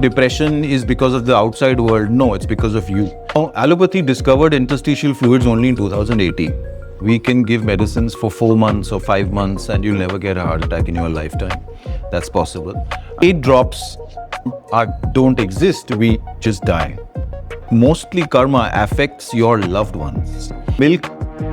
Depression is because of the outside world. No, it's because of you. Allopathy discovered interstitial fluids only in 2018. We can give medicines for 4 months or 5 months and you'll never get a heart attack in your lifetime. That's possible. 8 drops don't exist, we just die. Mostly karma affects your loved ones. Milk,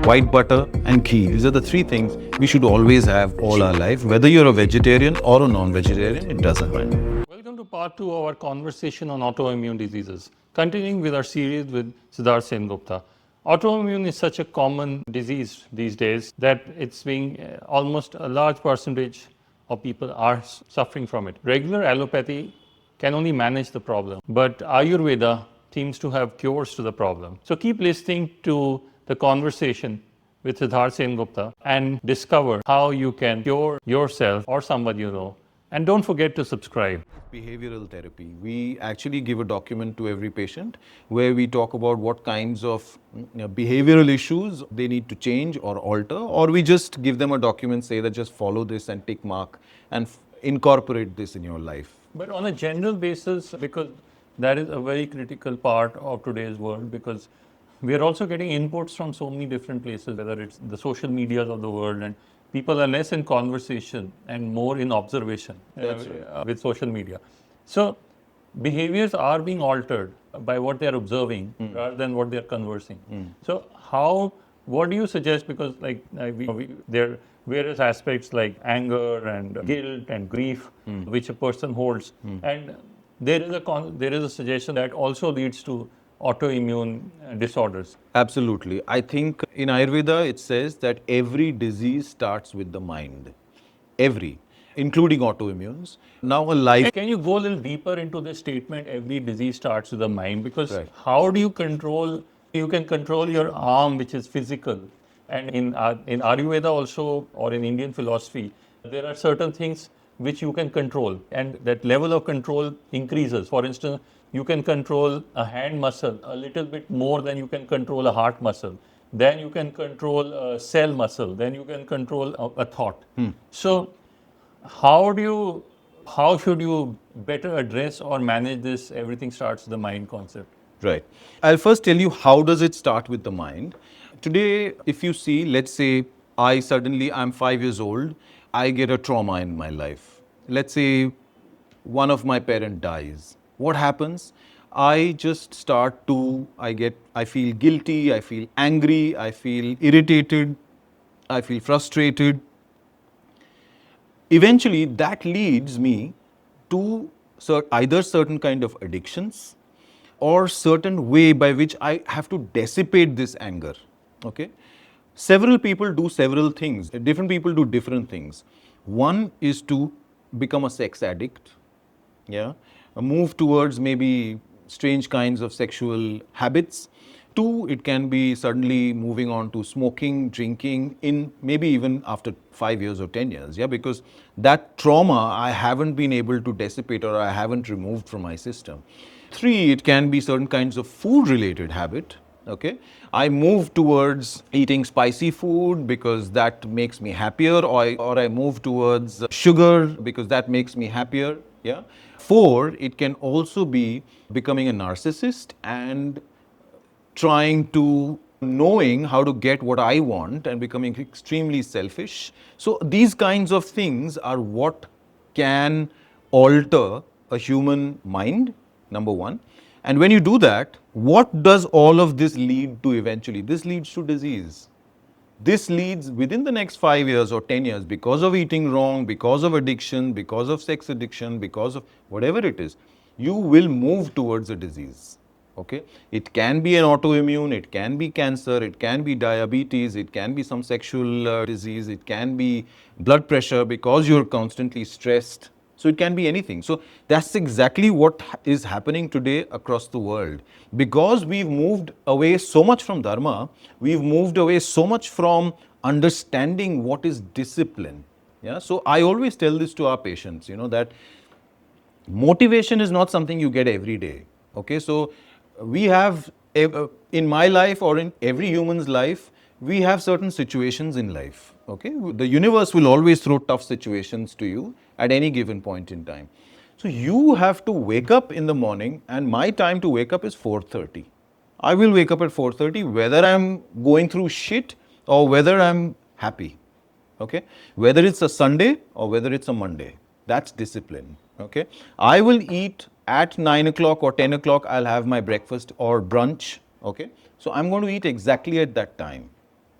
white butter and ghee. These are the 3 things we should always have all our life. Whether you're a vegetarian or a non-vegetarian, it doesn't matter. Welcome to part 2 of our conversation on autoimmune diseases. Continuing with our series with Siddhartha Sengupta. Autoimmune is such a common disease these days that it's being almost a large percentage of people are suffering from it. Regular allopathy can only manage the problem, but Ayurveda seems to have cures to the problem. So keep listening to the conversation with Siddhartha Sengupta and discover how you can cure yourself or somebody you know. And don't forget to subscribe. Behavioral therapy. We actually give a document to every patient where we talk about what kinds of behavioral issues they need to change or alter, or we just give them a document, say that just follow this and tick mark and incorporate this in your life. But on a general basis, because that is a very critical part of today's world, because we are also getting inputs from so many different places, whether it's the social medias of the world, and people are less in conversation and more in observation with social media. So behaviors are being altered by what they are observing rather than what they are conversing. So what do you suggest? Because there are various aspects like anger and guilt and grief which a person holds, and there is a suggestion that also leads to autoimmune disorders. Absolutely. I think in Ayurveda it says that every disease starts with the mind. Every, including autoimmunes. Now Can you go a little deeper into this statement, every disease starts with the mind? Because Right. how do you can control your arm, which is physical. And in Ayurveda also, or in Indian philosophy, there are certain things which you can control, and that level of control increases. For instance, you can control a hand muscle a little bit more than you can control a heart muscle. Then you can control a cell muscle. Then you can control a thought. So how should you better address or manage this everything starts with the mind concept? Right. I'll first tell you how does it start with the mind. Today, if you see, let's say I'm 5 years old, I get a trauma in my life. Let's say one of my parents dies. What happens? I feel guilty, I feel angry, I feel irritated, I feel frustrated. Eventually, that leads me to either certain kind of addictions or certain way by which I have to dissipate this anger. Okay? Several people do several things. Different people do different things. One is to become a sex addict. Yeah. Move towards maybe strange kinds of sexual habits. 2, it can be suddenly moving on to smoking, drinking, in maybe even after 5 years or 10 years. Yeah, because that trauma I haven't been able to dissipate or I haven't removed from my system. 3, it can be certain kinds of food related habit. Okay, I move towards eating spicy food because that makes me happier, or I move towards sugar because that makes me happier. Yeah. 4, it can also be becoming a narcissist and knowing how to get what I want and becoming extremely selfish. So these kinds of things are what can alter a human mind, number 1. And when you do that, what does all of this lead to eventually? This leads to disease. This leads within the next 5 years or 10 years, because of eating wrong, because of addiction, because of sex addiction, because of whatever it is, you will move towards a disease. Okay? It can be an autoimmune, it can be cancer, it can be diabetes, it can be some sexual disease, it can be blood pressure because you're constantly stressed. So it can be anything. So that's exactly what is happening today across the world. Because we've moved away so much from Dharma, we've moved away so much from understanding what is discipline. Yeah. So I always tell this to our patients, that motivation is not something you get every day. Okay. So we have, in my life or in every human's life, we have certain situations in life. Okay. The universe will always throw tough situations to you at any given point in time. So you have to wake up in the morning, and my time to wake up is 4:30. I will wake up at 4:30 whether I'm going through shit or whether I'm happy. Okay? Whether it's a Sunday or whether it's a Monday. That's discipline. Okay? I will eat at 9 o'clock or 10 o'clock, I'll have my breakfast or brunch. Okay? So I'm going to eat exactly at that time.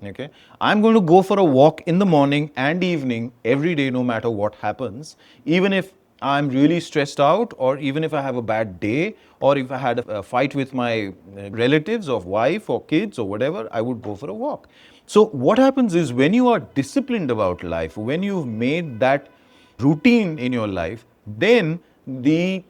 Okay? I'm going to go for a walk in the morning and evening every day, no matter what happens, even if I'm really stressed out, or even if I have a bad day, or if I had a fight with my relatives or wife or kids or whatever, I would go for a walk. So what happens is, when you are disciplined about life, when you've made that routine in your life, then the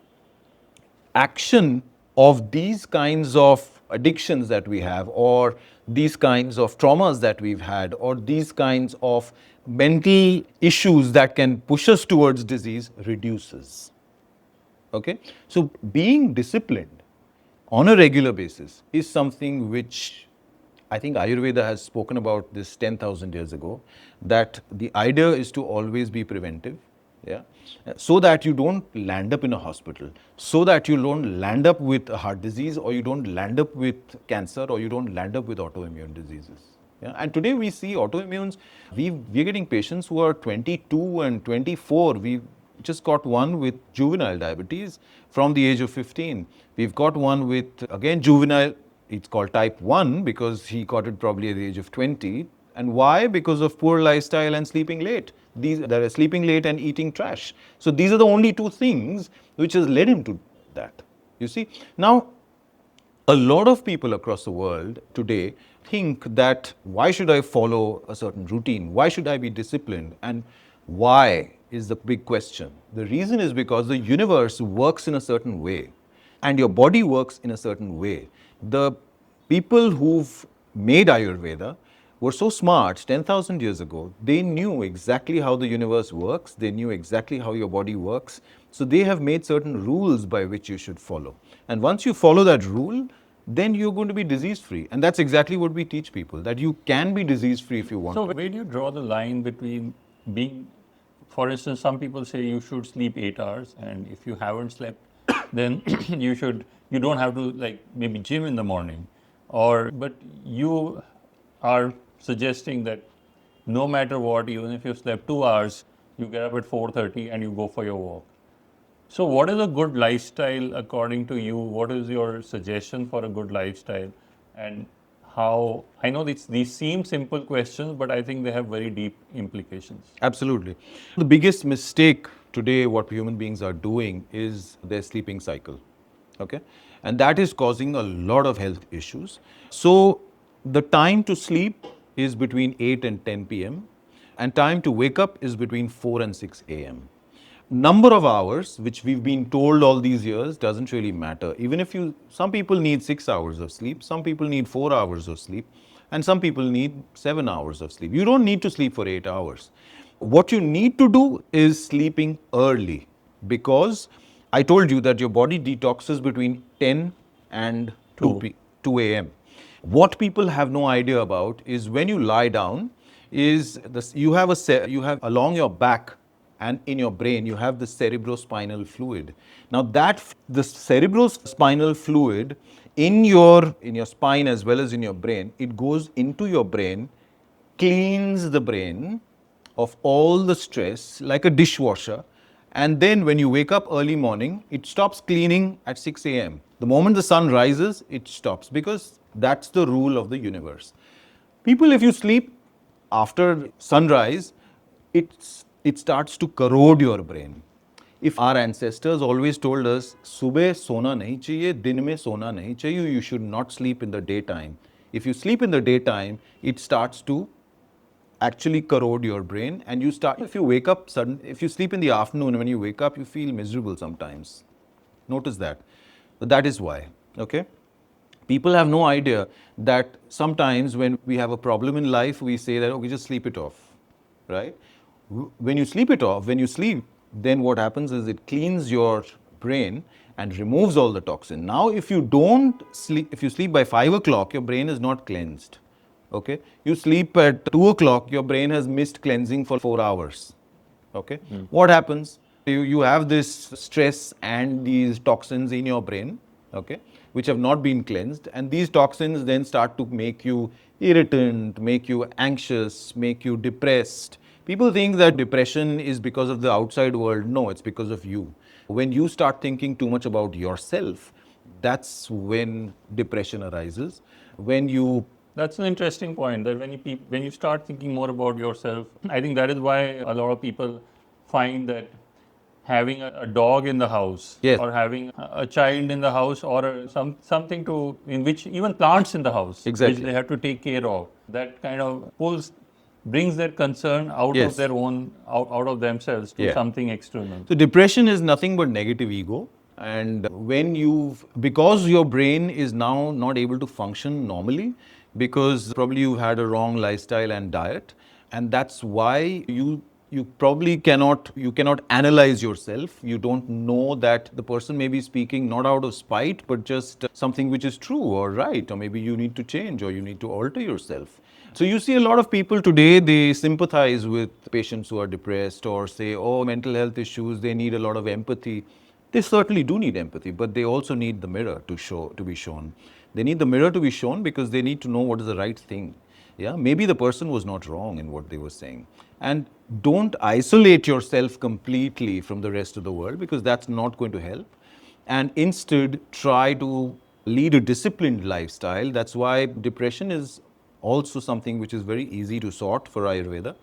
action of these kinds of addictions that we have, or these kinds of traumas that we've had, or these kinds of mental issues that can push us towards disease reduces. Okay? So being disciplined on a regular basis is something which I think Ayurveda has spoken about this 10,000 years ago, that the idea is to always be preventive, yeah, so that you don't land up in a hospital, so that you don't land up with a heart disease, or you don't land up with cancer, or you don't land up with autoimmune diseases. Yeah? And today we see autoimmunes, we're getting patients who are 22 and 24. We just got one with juvenile diabetes from the age of 15. We've got one with, again, juvenile. It's called type 1 because he got it probably at the age of 20. And why? Because of poor lifestyle and sleeping late. That are sleeping late and eating trash. So these are the only two things which has led him to that. You see? Now, a lot of people across the world today think that, why should I follow a certain routine? Why should I be disciplined? And why is the big question. The reason is because the universe works in a certain way, and your body works in a certain way. The people who've made Ayurveda were so smart 10,000 years ago. They knew exactly how the universe works. They knew exactly how your body works. So they have made certain rules by which you should follow. And once you follow that rule, then you're going to be disease-free. And that's exactly what we teach people, that you can be disease-free if you want. So where do you draw the line between being, for instance, some people say you should sleep 8 hours, and if you haven't slept, then you don't have to, like, maybe gym in the morning, but you are suggesting that no matter what, even if you slept 2 hours, you get up at 4:30 and you go for your walk. So what is a good lifestyle according to you? What is your suggestion for a good lifestyle? And how, I know these seem simple questions, but I think they have very deep implications. Absolutely. The biggest mistake today, what human beings are doing, is their sleeping cycle. Okay? And that is causing a lot of health issues. So the time to sleep is between 8 and 10 p.m. and time to wake up is between 4 and 6 a.m. Number of hours, which we've been told all these years, doesn't really matter. Even if some people need 6 hours of sleep, some people need 4 hours of sleep, and some people need 7 hours of sleep. You don't need to sleep for 8 hours. What you need to do is sleeping early, because I told you that your body detoxes between 10 and 2 a.m. What people have no idea about is, when you lie down, you have along your back and in your brain, you have the cerebrospinal fluid. Now the cerebrospinal fluid in your spine as well as in your brain, it goes into your brain, cleans the brain of all the stress like a dishwasher, and then when you wake up early morning, it stops cleaning at 6 a.m. The moment the sun rises, it stops, because that's the rule of the universe. People, if you sleep after sunrise, it starts to corrode your brain. If our ancestors always told us, "Subah sona nahi chahiye, din mein sona nahi chahiye," you should not sleep in the daytime. If you sleep in the daytime, it starts to actually corrode your brain, and if you sleep in the afternoon, when you wake up, you feel miserable sometimes. Notice that. But that is why. Okay? People have no idea that sometimes when we have a problem in life, we say that, okay, just sleep it off, right? When you sleep it off, when you sleep, then what happens is it cleans your brain and removes all the toxin. Now, if you sleep by 5 o'clock, your brain is not cleansed. Okay? You sleep at 2 o'clock, your brain has missed cleansing for 4 hours. Okay? What happens? You have this stress and these toxins in your brain, okay, which have not been cleansed, and these toxins then start to make you irritant, make you anxious, make you depressed. People think that depression is because of the outside world. No, it's because of you. When you start thinking too much about yourself, that's when depression arises. When you That's an interesting point, that when you start thinking more about yourself, I think that is why a lot of people find that having a dog in the house, Yes. or having a child in the house, or something to in which even plants in the house, Exactly. which they have to take care of, that kind of brings their concern out Yes. of their own, out of themselves to Yeah. something external. So depression is nothing but negative ego. And because your brain is now not able to function normally, because probably you've had a wrong lifestyle and diet, and that's why you probably cannot analyze yourself. You don't know that the person may be speaking not out of spite, but just something which is true or right, or maybe you need to change or you need to alter yourself. So you see a lot of people today, they sympathize with patients who are depressed or say, oh, mental health issues, they need a lot of empathy. They certainly do need empathy, but they also need the mirror to be shown. They need the mirror to be shown because they need to know what is the right thing. Yeah, maybe the person was not wrong in what they were saying. And don't isolate yourself completely from the rest of the world, because that's not going to help. And instead, try to lead a disciplined lifestyle. That's why depression is also something which is very easy to sort for Ayurveda.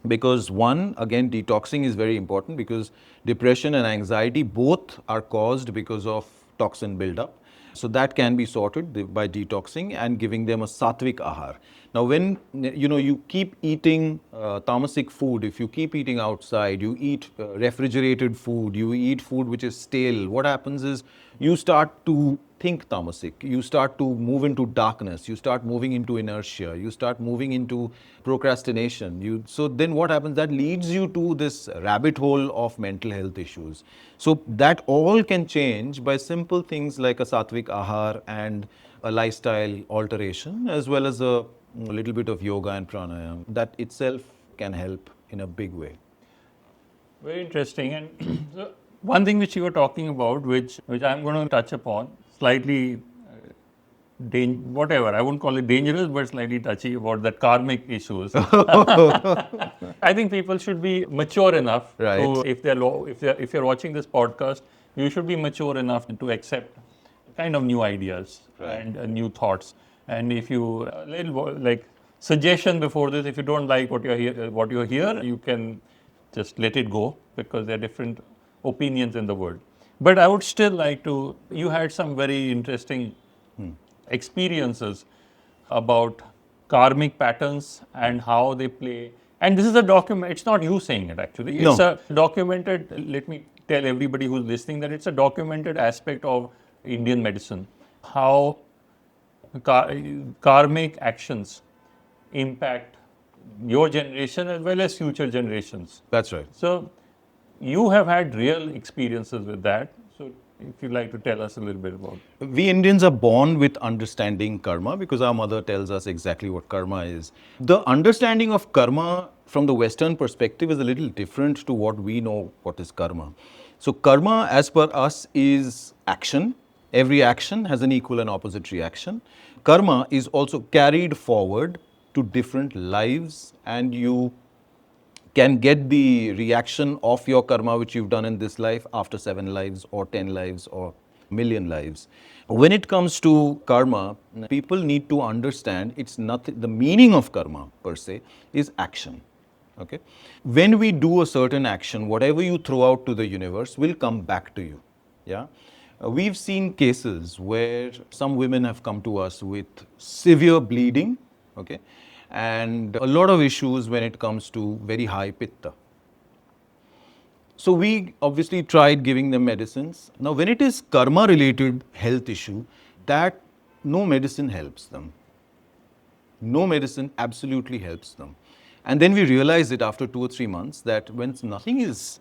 Because one, again, detoxing is very important, because depression and anxiety both are caused because of toxin buildup. So that can be sorted by detoxing and giving them a sattvic ahar. Now, when you keep eating tamasic food, if you keep eating outside, you eat refrigerated food, you eat food which is stale, what happens is you start to think tamasic, you start to move into darkness, you start moving into inertia, you start moving into procrastination. So then what happens? That leads you to this rabbit hole of mental health issues. So that all can change by simple things like a sattvic ahar and a lifestyle alteration, as well as a little bit of yoga and pranayama. That itself can help in a big way. Very interesting. And so one thing which you were talking about, which I'm going to touch upon, slightly whatever, I wouldn't call it dangerous, but slightly touchy, about the karmic issues. I think people should be mature enough Right. to, if you're watching this podcast, you should be mature enough to accept kind of new ideas, Right. and new thoughts. And if you like suggestion before this, if you don't like what you hear, you can just let it go, because there are different opinions in the world. But I would still like to, you had some very interesting experiences about karmic patterns and how they play. And this is a document, it's not you saying it actually. It's No. a documented, let me tell everybody who's listening that it's a documented aspect of Indian medicine. How karmic actions impact your generation as well as future generations. That's right. So you have had real experiences with that. So if you'd like to tell us a little bit about it. We Indians are born with understanding karma, because our mother tells us exactly what karma is. The understanding of karma from the Western perspective is a little different to what we know what is karma. So karma, as per us, is action. Every action has an equal and opposite reaction. Karma is also carried forward to different lives, and you can get the reaction of your karma which you've done in this life after 7 lives or 10 lives or million lives. When it comes to karma, people need to understand it's nothing. The meaning of karma per se is action. Okay? When we do a certain action, whatever you throw out to the universe will come back to you. Yeah? We've seen cases where some women have come to us with severe bleeding, okay, and a lot of issues when it comes to very high pitta. So we obviously tried giving them medicines. Now, when it is karma-related health issue, that no medicine helps them. No medicine absolutely helps them. And then we realized it after 2 or 3 months that when nothing is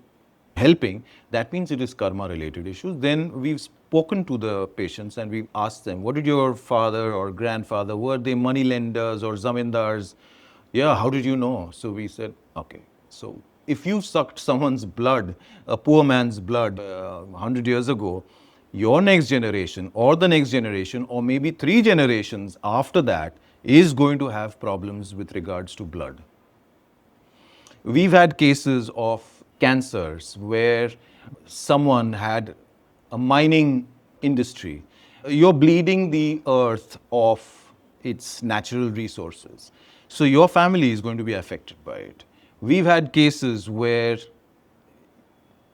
helping, that means it is karma-related issues. Then we've spoken to the patients and we've asked them, what did your father or grandfather, were they money lenders or zamindars? Yeah, how did you know? So we said, okay, so if you sucked someone's blood, a poor man's blood, 100 years ago, your next generation or the next generation or maybe 3 generations after that is going to have problems with regards to blood. We've had cases of cancers where someone had a mining industry. You're bleeding the earth of its natural resources. So your family is going to be affected by it. We've had cases where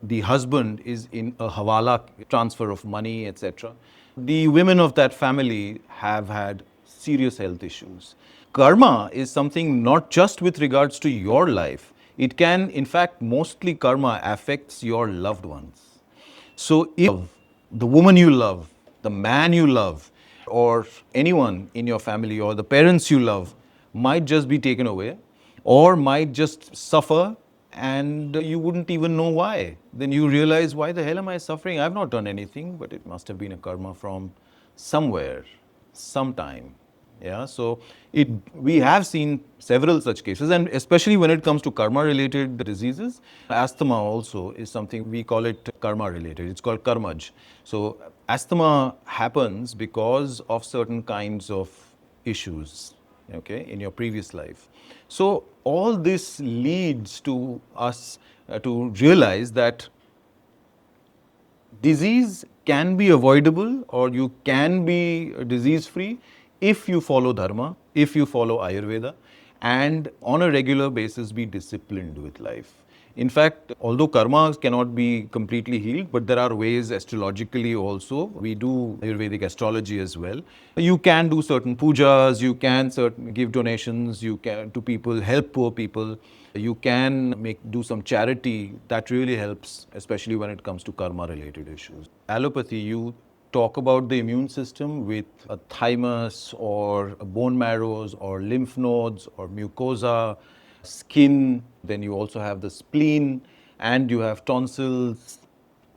the husband is in a hawala transfer of money, etc. The women of that family have had serious health issues. Karma is something not just with regards to your life. It can, in fact, mostly karma affects your loved ones. So if the woman you love, the man you love, or anyone in your family or the parents you love might just be taken away or might just suffer and you wouldn't even know why. Then you realize, why the hell am I suffering? I've not done anything, but it must have been a karma from somewhere, sometime. Yeah, so we have seen several such cases, and especially when it comes to karma-related diseases, asthma also is something, we call it karma-related. It's called karmaj. So asthma happens because of certain kinds of issues, okay, in your previous life. So all this leads to us to realize that disease can be avoidable or you can be disease-free if you follow Dharma, if you follow Ayurveda, and on a regular basis be disciplined with life. In fact, although karma cannot be completely healed, but there are ways astrologically also. We do Ayurvedic astrology as well. You can do certain pujas, you can give donations, you can to people, help poor people. You can do some charity. That really helps, especially when it comes to karma-related issues. Allopathy, you talk about the immune system with a thymus or bone marrows or lymph nodes or mucosa, skin, then you also have the spleen and you have tonsils,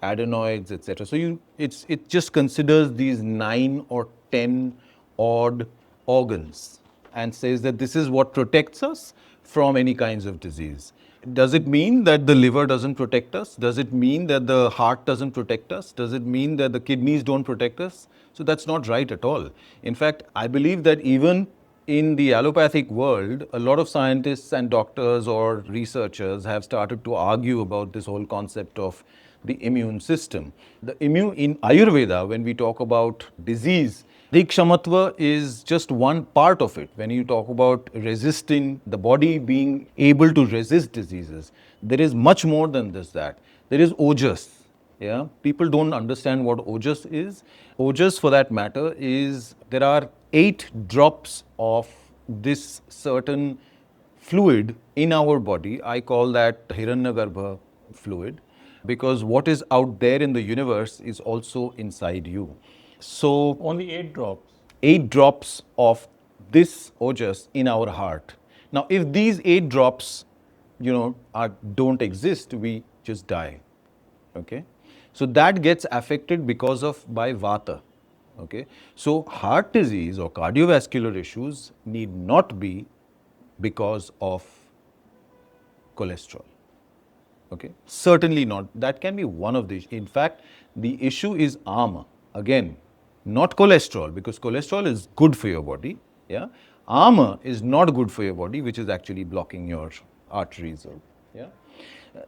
adenoids, etc. So it just considers these 9 or 10 odd organs and says that this is what protects us from any kinds of disease. Does it mean that the liver doesn't protect us? Does it mean that the heart doesn't protect us? Does it mean that the kidneys don't protect us? So that's not right at all. In fact, I believe that even in the allopathic world, a lot of scientists and doctors or researchers have started to argue about this whole concept of the immune system. In Ayurveda, when we talk about disease, Dikshamatva is just one part of it. When you talk about resisting, the body being able to resist diseases, there is much more than this that. There is Ojas. Yeah? People don't understand what Ojas is. Ojas, for that matter, is there are 8 drops of this certain fluid in our body. I call that Hiranyagarbha fluid, because what is out there in the universe is also inside you. So Only 8 drops. 8 drops of this ojas in our heart. Now, if these 8 drops, don't exist, we just die. Okay, so that gets affected by vata. Okay, so heart disease or cardiovascular issues need not be because of cholesterol. Okay, certainly not. That can be one of the. In fact, the issue is ama. Again, not cholesterol, because cholesterol is good for your body. Yeah, ama is not good for your body, which is actually blocking your arteries. Yeah.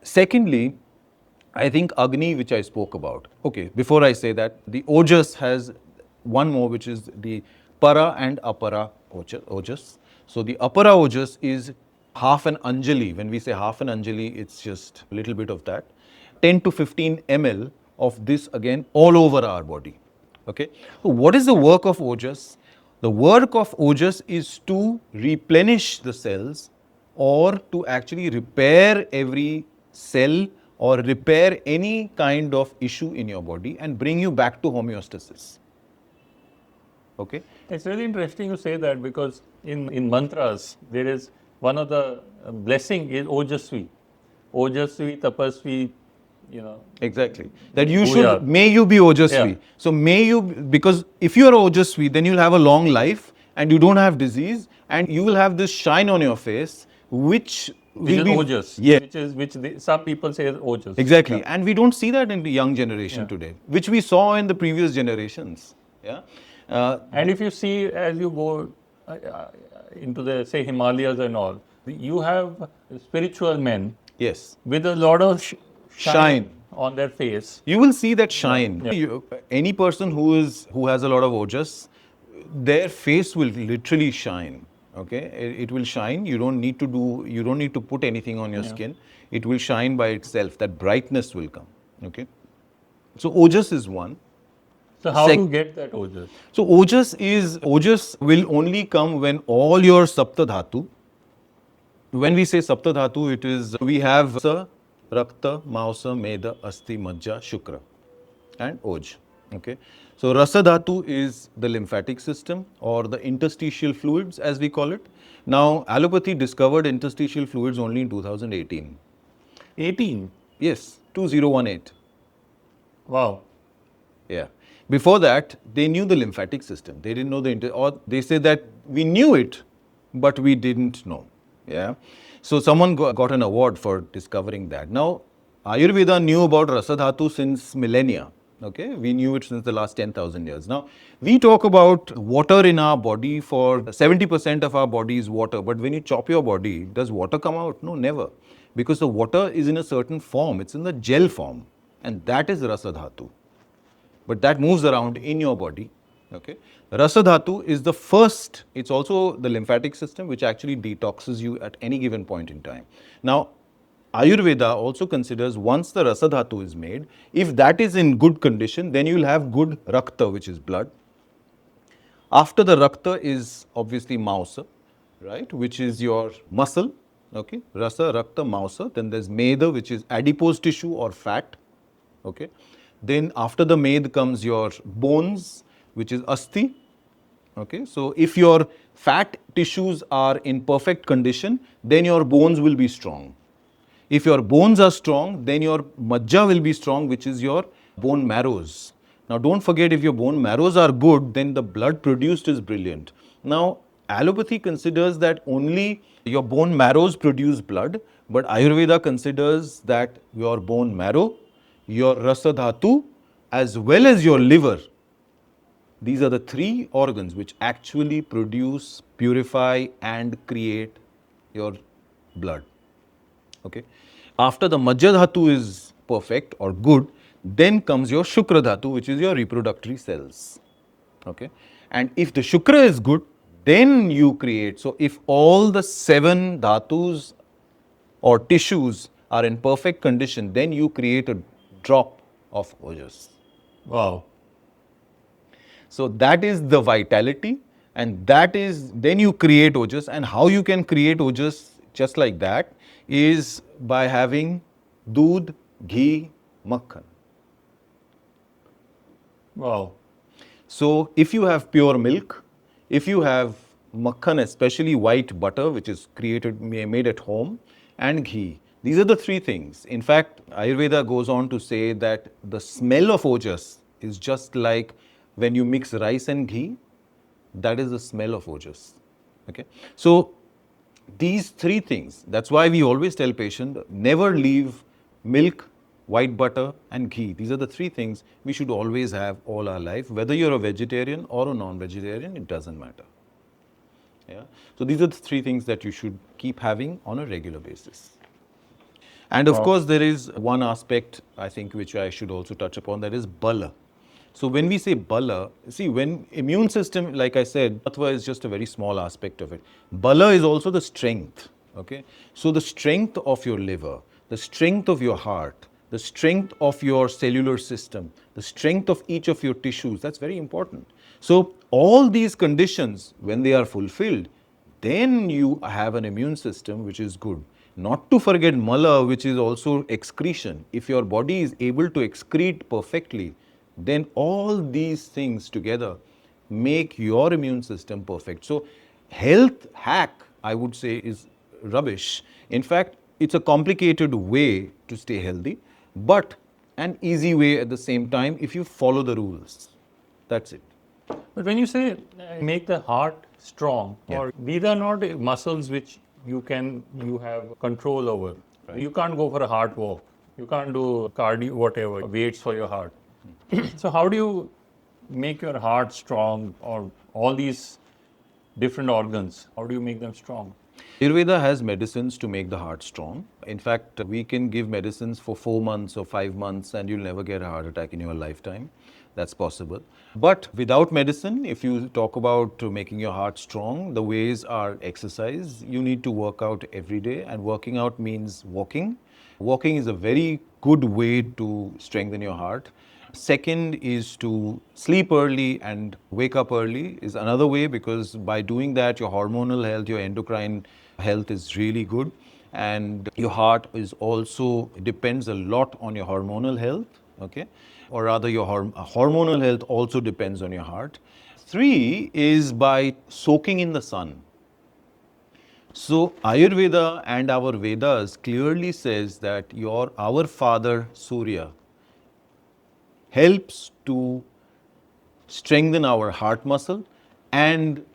Secondly, I think Agni, which I spoke about. Okay, before I say that, the Ojas has one more, which is the Para and Apara Ojas. So the Apara Ojas is half an Anjali. When we say half an Anjali, it's just a little bit of that. 10 to 15 ml of this, again, all over our body. Okay. So what is the work of Ojas? The work of Ojas is to replenish the cells or to actually repair every cell or repair any kind of issue in your body and bring you back to homeostasis. Okay. It's really interesting you say that, because in mantras, there is one of the blessing is Ojasvi. Ojasvi, Tapasvi, Exactly. That you should, may you be Ojasvi. Yeah. So may you, because if you are Ojasvi, then you'll have a long life and you don't have disease and you will have this shine on your face which Which will is be Ojas. yeah, Some people say is Ojas. exactly, and we don't see that in the young generation Yeah. today, which we saw in the previous generations. Yeah, And if you see as you go into the say Himalayas and all, you have spiritual men yes, with a lot of shine shine. on their face. You will see that shine. Yeah. Any person who has a lot of ojas, their face will literally shine. Okay, it will shine. You don't need to put anything on your Yeah. skin. It will shine by itself. That brightness will come. Okay, so ojas is one. So how Sec- to get that Ojas? So ojas will only come when all your sapta dhatu. When we say sapta dhatu, it is we have sa, rakta, mausa, meda, asti, majja, shukra, and oj. Okay. So Rasadhatu is the lymphatic system or the interstitial fluids as we call it. Now allopathy discovered interstitial fluids only in 2018. 18. Yes, 2018. Wow. Yeah. Before that, they knew the lymphatic system. They didn't know or they say that we knew it, but we didn't know. Yeah. So someone got an award for discovering that. Now, Ayurveda knew about Rasadhatu since millennia. Okay. We knew it since the last 10,000 years. Now, we talk about water in our body for 70% of our body is water. But when you chop your body, does water come out? No, never. Because the water is in a certain form. It's in the gel form. And that is Rasadhatu. But that moves around in your body. Okay, Rasadhatu is the first. It's also the lymphatic system which actually detoxes you at any given point in time. Now, Ayurveda also considers once the Rasadhatu is made, if that is in good condition, then you will have good Rakta, which is blood. After the Rakta is obviously Mausa, right, which is your muscle. Okay, Rasa, Rakta, Mausa. Then there's Meda, which is adipose tissue or fat. Okay. Then after the med comes your bones, which is asti. Okay. So if your fat tissues are in perfect condition, then your bones will be strong. If your bones are strong, then your majja will be strong, which is your bone marrows. Now don't forget, if your bone marrows are good, then the blood produced is brilliant. Now allopathy considers that only your bone marrows produce blood, but Ayurveda considers that your bone marrow, your rasadhatu, as well as your liver, these are the three organs which actually produce, purify, and create your blood. Okay. After the Majja Dhatu is perfect or good, then comes your Shukra Dhatu, which is your reproductory cells. Okay. And if the Shukra is good, then you create. So if all the 7 dhatus or tissues are in perfect condition, then you create a drop of ojas. Wow. So that is the vitality, and that is, then you create ojas. And how you can create ojas just like that is by having doodh, ghee, makhan. Wow. So if you have pure milk, if you have makhan, especially white butter, which is made at home, and ghee, these are the 3 things. In fact, Ayurveda goes on to say that the smell of ojas is just like when you mix rice and ghee, that is the smell of ojas. Okay. So these 3 things, that's why we always tell patient, never leave milk, white butter and ghee. These are the 3 things we should always have all our life. Whether you're a vegetarian or a non-vegetarian, it doesn't matter. Yeah. So these are the 3 things that you should keep having on a regular basis. And of course, there is one aspect, I think, which I should also touch upon, that is Bala. So when we say Bala, see, when immune system, like I said, Tattva is just a very small aspect of it. Bala is also the strength. Okay. So the strength of your liver, the strength of your heart, the strength of your cellular system, the strength of each of your tissues, that's very important. So all these conditions, when they are fulfilled, then you have an immune system which is good. Not to forget mala, which is also excretion. If your body is able to excrete perfectly, then all these things together make your immune system perfect. So health hack, I would say, is rubbish. In fact, it's a complicated way to stay healthy, but an easy way at the same time if you follow the rules. That's it. But when you say make the heart strong, or these are not muscles which you have control over. You can't go for a heart walk. You can't do cardio, whatever, weights for your heart. So how do you make your heart strong, or all these different organs? How do you make them strong? Ayurveda has medicines to make the heart strong. In fact, we can give medicines for 4 months or 5 months and you'll never get a heart attack in your lifetime. That's possible. But without medicine, if you talk about making your heart strong, the ways are exercise. You need to work out every day, and working out means walking. Walking is a very good way to strengthen your heart. Second is to sleep early and wake up early is another way, because by doing that, your hormonal health, your endocrine health is really good. And your heart is also depends a lot on your hormonal health, okay? Or rather, your hormonal health also depends on your heart. Three is by soaking in the sun. So Ayurveda and our Vedas clearly says that our father Surya helps to strengthen our heart muscle and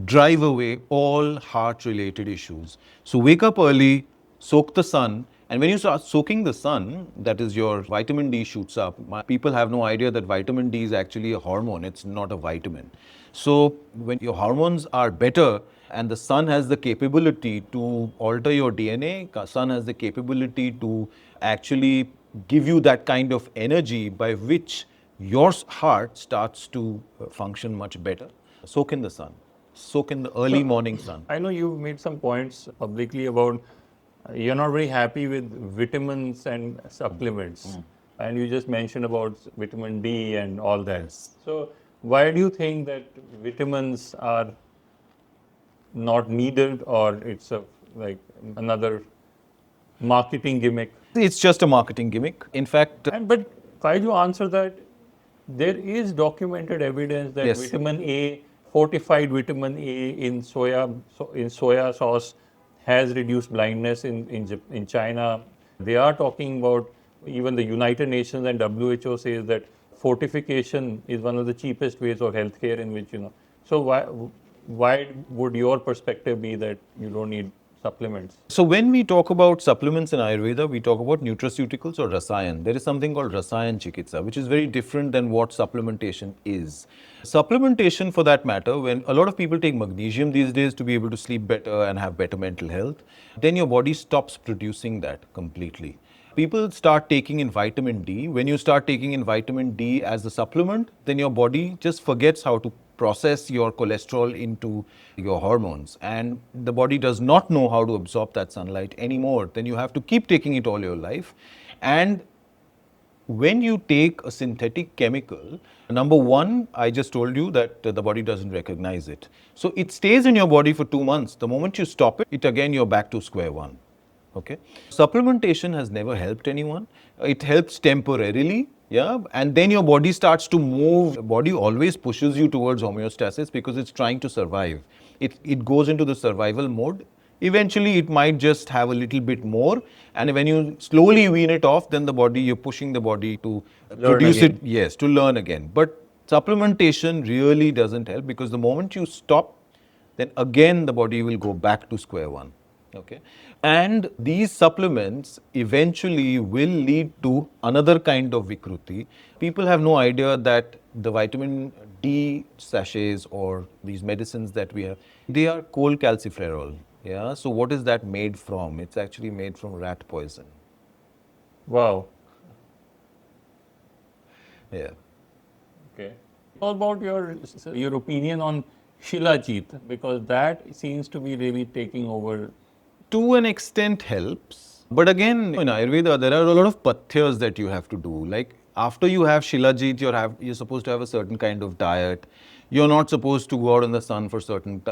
drive away all heart related issues. So wake up early, soak the sun, and when you start soaking the sun, that is, your vitamin D shoots up. People have no idea that vitamin D is actually a hormone, it's not a vitamin. So when your hormones are better, and the sun has the capability to alter your DNA, sun has the capability to actually give you that kind of energy by which your heart starts to function much better. Soak in the sun. Soak in the early morning sun. I know you've made some points publicly about you're not very happy with vitamins and supplements. And you just mentioned about vitamin D and all that. So why do you think that vitamins are not needed, or it's like another marketing gimmick? It's just a marketing gimmick. In fact, But try to answer that. There is documented evidence that Yes. vitamin A, fortified vitamin A in soya sauce, has reduced blindness in China. They are talking about, even the United Nations and WHO says that fortification is one of the cheapest ways of healthcare in which, So why would your perspective be that you don't need supplements? so when we talk about supplements in Ayurveda, we talk about nutraceuticals or Rasayan. There is something called Rasayan Chikitsa, which is very different than what supplementation is. Supplementation, for that matter, when a lot of people take magnesium these days to be able to sleep better and have better mental health, then your body stops producing that completely. People start taking in vitamin D. When you start taking in vitamin D as a supplement, then your body just forgets how to process your cholesterol into your hormones, and the body does not know how to absorb that sunlight anymore. Then you have to keep taking it all your life. And when you take a synthetic chemical, number one, I just told you that the body doesn't recognize it. So it stays in your body for 2 months. The moment you stop it, again you're back to square one. Okay. Supplementation has never helped anyone. It helps temporarily, yeah, and then your body starts to move. The body always pushes you towards homeostasis because it's trying to survive. It goes into the survival mode. Eventually, it might just have a little bit more, and when you slowly wean it off, then you're pushing the body to produce again. it, yes, to learn again. But supplementation really doesn't help, because the moment you stop, then again the body will go back to square one. Okay, and these supplements eventually will lead to another kind of vikruti. People have no idea that the vitamin D sachets or these medicines that we have, they are cholecalciferol. Yeah, so what is that made from? It's actually made from rat poison. Wow. Yeah. Okay. How about your opinion on Shilajit? Because that seems to be really taking over. To an extent helps. But again, in Ayurveda, there are a lot of pathyas that you have to do. Like after you have Shilajit, you're supposed to have a certain kind of diet. You're not supposed to go out in the sun for certain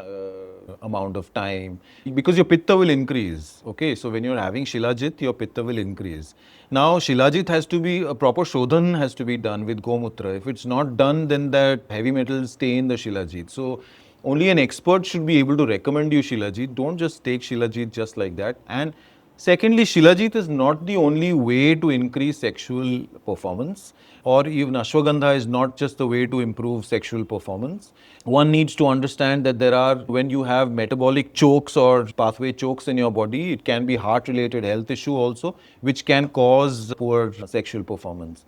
amount of time, because your pitta will increase. Okay, so when you're having Shilajit, your pitta will increase. Now Shilajit has to be, a proper shodhan has to be done with Gomutra. If it's not done, then that heavy metals stay in the Shilajit. So only an expert should be able to recommend you Shilajit. Don't just take Shilajit just like that. And Secondly, Shilajit is not the only way to increase sexual performance, or even Ashwagandha is not just the way to improve sexual performance. One needs to understand that there are, when you have metabolic chokes or pathway chokes in your body, it can be heart-related health issue also, which can cause poor sexual performance.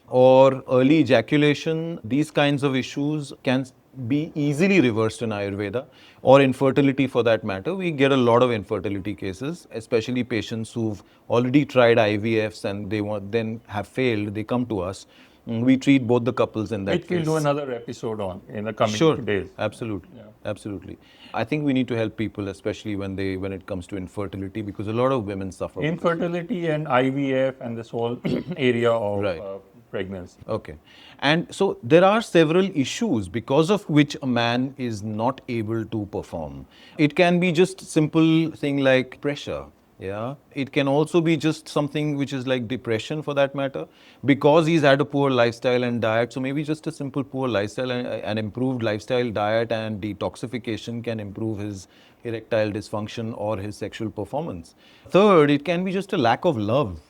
Or early ejaculation, these kinds of issues can be easily reversed in Ayurveda, or infertility for that matter. We get a lot of infertility cases, especially patients who've already tried IVFs and they then have failed, they come to us. We treat both the couples in that Which case. we'll do another episode on in the coming Sure, days. absolutely, Yeah. absolutely. I think we need to help people, especially when it comes to infertility, because a lot of women suffer. Infertility and IVF and this whole area of Right. Pregnancy. Okay. And so there are several issues because of which a man is not able to perform. It can be just simple thing like pressure. Yeah. It can also be just something which is like depression for that matter, because he's had a poor lifestyle and diet. So maybe just a simple poor lifestyle and an improved lifestyle, diet and detoxification can improve his erectile dysfunction or his sexual performance. Third, it can be just a lack of love.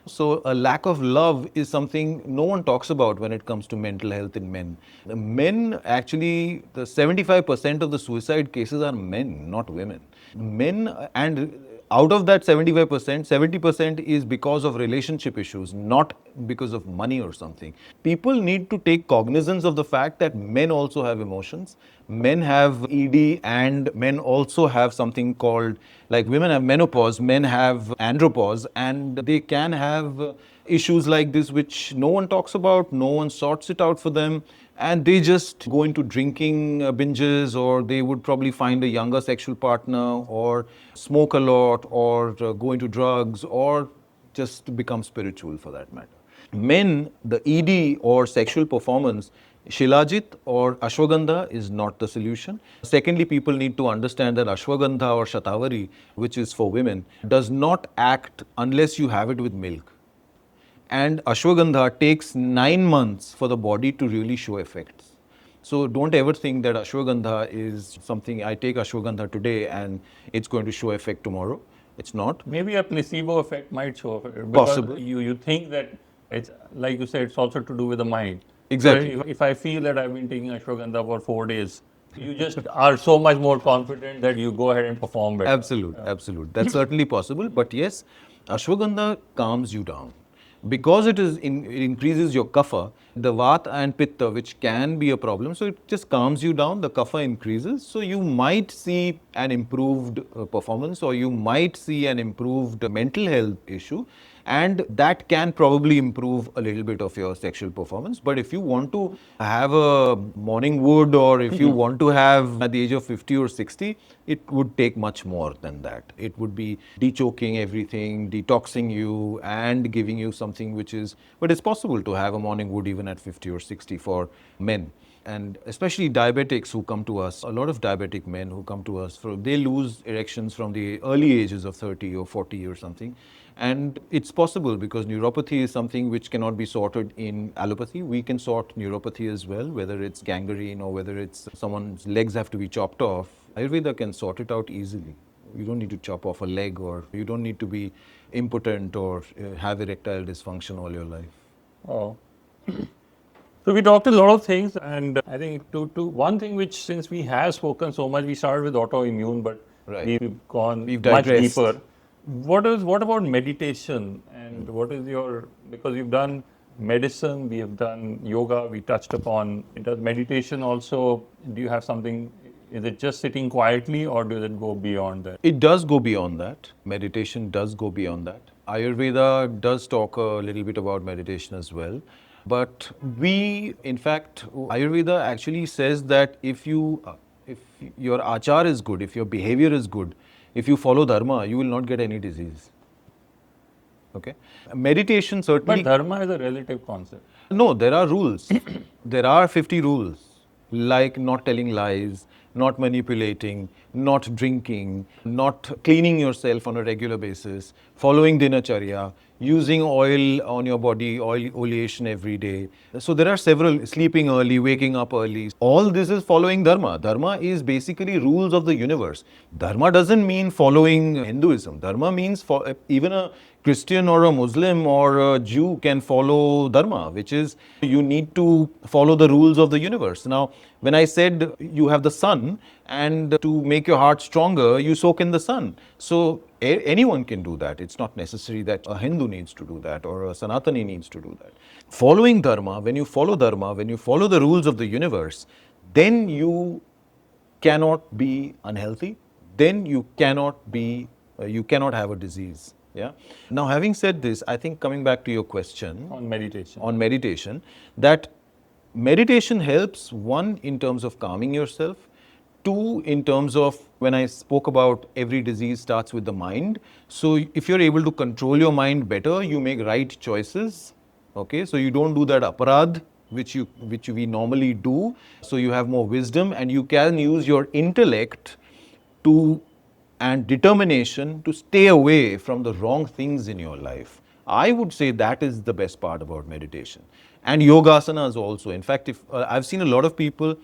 So a lack of love is something no one talks about when it comes to mental health in men. The men actually, the 75% of the suicide cases are men, not women. Men, and out of that 75%, 70% is because of relationship issues, not because of money or something. People need to take cognizance of the fact that men also have emotions. Men have ED, and men also have something called, like women have menopause, men have andropause, and they can have issues like this which no one talks about, no one sorts it out for them, and they just go into drinking binges, or they would probably find a younger sexual partner, or smoke a lot, or go into drugs, or just become spiritual for that matter. Men, the ED or sexual performance, Shilajit or Ashwagandha is not the solution. Secondly, people need to understand that Ashwagandha or Shatavari, which is for women, does not act unless you have it with milk. And Ashwagandha takes 9 months for the body to really show effects. So don't ever think that Ashwagandha is something, I take Ashwagandha today and it's going to show effect tomorrow. It's not. Maybe a placebo effect might show up because Possible. you think that it's, like you said, it's also to do with the mind. Exactly. So if I feel that I've been taking ashwagandha for 4 days, you just are so much more confident that you go ahead and perform better. Absolute, absolute. That's certainly possible. But yes, ashwagandha calms you down. Because it increases your kapha, the vata and pitta, which can be a problem, so it just calms you down, the kapha increases. So you might see an improved performance, or you might see an improved mental health issue. And that can probably improve a little bit of your sexual performance. But if you want to have a morning wood, or if you want to have at the age of 50 or 60, it would take much more than that. It would be dechoking everything, detoxing you, and giving you something which is, but it's possible to have a morning wood even at 50 or 60 for men. And especially diabetics who come to us, a lot of diabetic men who come to us, they lose erections from the early ages of 30 or 40 or something. And it's possible because neuropathy is something which cannot be sorted in allopathy. We can sort neuropathy as well, whether it's gangrene or whether it's someone's legs have to be chopped off. Ayurveda can sort it out easily. You don't need to chop off a leg, or you don't need to be impotent or have erectile dysfunction all your life. Oh. So we talked a lot of things, and I think to one thing which, since we have spoken so much, we started with autoimmune, but Right. we've gone We've much digressed. deeper. What about meditation, and what is your, because you've done medicine, we have done yoga, we touched upon, does meditation also, do you have something, is it just sitting quietly or does it go beyond that? It does go beyond that. Meditation does go beyond that. Ayurveda does talk a little bit about meditation as well. But in fact, Ayurveda actually says that if your achar is good, if your behavior is good, if you follow dharma, you will not get any disease. Okay? Meditation certainly. But dharma is a relative concept. No, there are rules. There are 50 rules, like not telling lies, not manipulating, not drinking, not cleaning yourself on a regular basis, following dinacharya, using oil on your body, oleation every day. So there are several, sleeping early, waking up early. All this is following Dharma. Dharma is basically rules of the universe. Dharma doesn't mean following Hinduism. Dharma means even a Christian or a Muslim or a Jew can follow Dharma, which is you need to follow the rules of the universe. Now, when I said you have the sun, and to make your heart stronger, you soak in the sun. So anyone can do that. It's not necessary that a Hindu needs to do that or a Sanatani needs to do that. Following Dharma, when you follow the rules of the universe, then you cannot be unhealthy, then you cannot have a disease. Yeah. Now, having said this, I think coming back to your question On meditation. on meditation, that meditation helps, one, in terms of calming yourself, two, in terms of when I spoke about every disease starts with the mind. So if you're able to control your mind better, you make right choices. Okay, so you don't do that aparad which we normally do. So you have more wisdom and you can use your intellect to and determination to stay away from the wrong things in your life. I would say that is the best part about meditation. And yogasanas also. In fact, if I've seen a lot of people,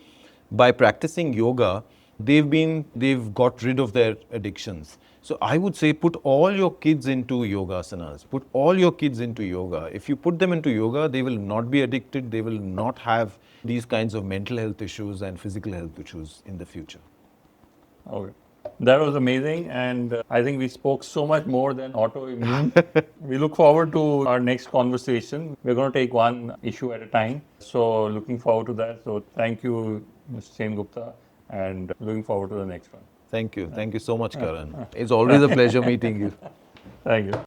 by practicing yoga, they've got rid of their addictions. So I would say put all your kids into yogasanas. Put all your kids into yoga. If you put them into yoga, they will not be addicted. They will not have these kinds of mental health issues and physical health issues in the future. Okay. That was amazing, and I think we spoke so much more than autoimmune. We look forward to our next conversation. We're going to take one issue at a time. So, looking forward to that. So, thank you, Mr. Sengupta, and looking forward to the next one. Thank you. Thank you so much, Karan. It's always a pleasure meeting you. Thank you.